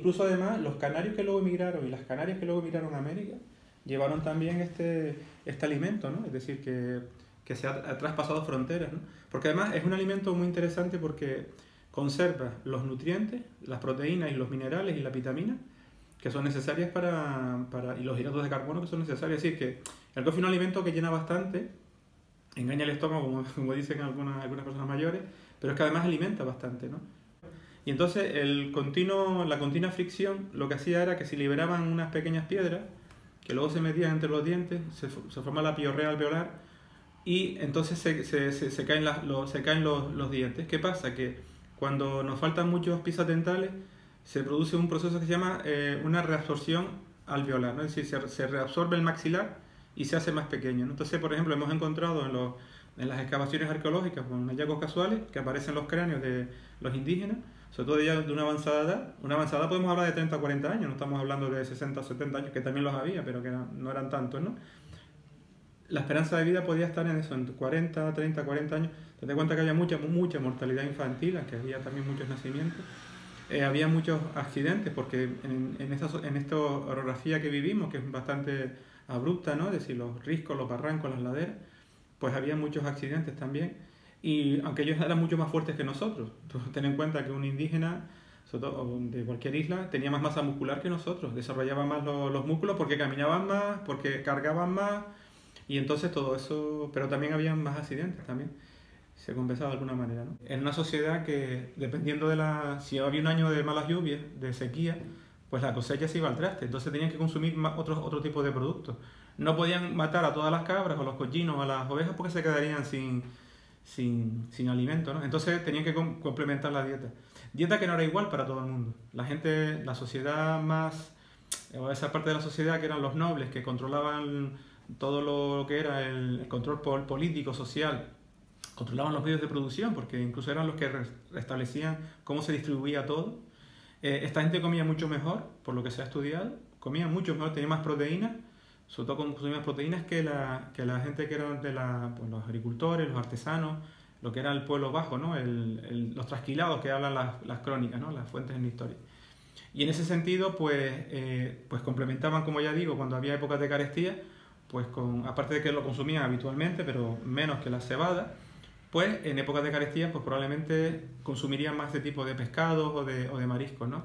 incluso además los canarios que luego emigraron y las canarias que luego emigraron a América llevaron también este alimento, ¿no? Es decir, que se ha traspasado fronteras, ¿no? Porque además es un alimento muy interesante porque conserva los nutrientes, las proteínas y los minerales y las vitaminas que son necesarias y los hidratos de carbono que son necesarios. Es decir, que el coffee es un alimento que llena bastante, engaña el estómago, como dicen algunas personas mayores, pero es que además alimenta bastante, ¿no? Y entonces la continua fricción lo que hacía era que si liberaban unas pequeñas piedras, que luego se metían entre los dientes, se forma la piorrea alveolar, y entonces se caen los dientes. ¿Qué pasa? Que cuando nos faltan muchos piezas dentales, se produce un proceso que se llama una reabsorción alveolar, ¿no? Es decir, se reabsorbe el maxilar y se hace más pequeño, ¿no? Entonces, por ejemplo, hemos encontrado en las excavaciones arqueológicas, con hallazgos casuales, que aparecen los cráneos de los indígenas, sobre todo ya de una avanzada edad. Una avanzada edad podemos hablar de 30 o 40 años, no estamos hablando de 60 o 70 años, que también los había, pero que no eran tantos, ¿no? La esperanza de vida podía estar en eso, en 40, 30, 40 años. Te das cuenta que había mucha mortalidad infantil, que había también muchos nacimientos. Había muchos accidentes, porque en esta orografía que vivimos, que es bastante abrupta, ¿no? Es decir, los riscos, los barrancos, las laderas, pues había muchos accidentes también. Y aunque ellos eran mucho más fuertes que nosotros, tú ten en cuenta que un indígena, sobre todo de cualquier isla, tenía más masa muscular que nosotros, desarrollaba más los músculos porque caminaban más, porque cargaban más, y entonces todo eso, pero también había más accidentes también. Se compensaba de alguna manera, ¿no? En una sociedad que, dependiendo si había un año de malas lluvias, de sequía, pues la cosecha se iba al traste, entonces tenían que consumir otro tipo de productos. No podían matar a todas las cabras o los cochinos o a las ovejas porque se quedarían sin alimento, ¿no? Entonces tenían que complementar la dieta. Dieta que no era igual para todo el mundo. La sociedad más, o esa parte de la sociedad que eran los nobles, que controlaban todo lo que era el control político, social, controlaban los medios de producción, porque incluso eran los que restablecían cómo se distribuía todo. Esta gente comía mucho mejor, por lo que se ha estudiado, comía mucho mejor, tenía más proteínas, sobre todo consumía más proteínas que la gente que eran pues los agricultores, los artesanos, lo que era el pueblo bajo, ¿no? Los trasquilados que hablan las crónicas, ¿no? Las fuentes en la historia. Y en ese sentido, pues complementaban, como ya digo, cuando había épocas de carestía, pues aparte de que lo consumían habitualmente, pero menos que la cebada, pues en épocas de carestía pues probablemente consumirían más este tipo de pescados o de mariscos, ¿no?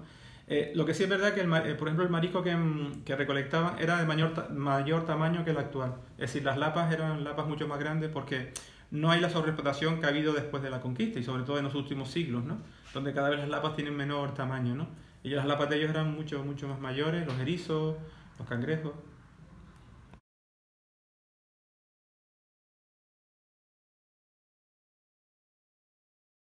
Lo que sí es verdad que, por ejemplo, el marisco que recolectaban era de mayor tamaño que el actual. Es decir, las lapas eran lapas mucho más grandes porque no hay la sobreexplotación que ha habido después de la conquista y sobre todo en los últimos siglos, ¿no? Donde cada vez las lapas tienen menor tamaño, ¿no? Y las lapas de ellos eran mucho más mayores, los erizos, los cangrejos.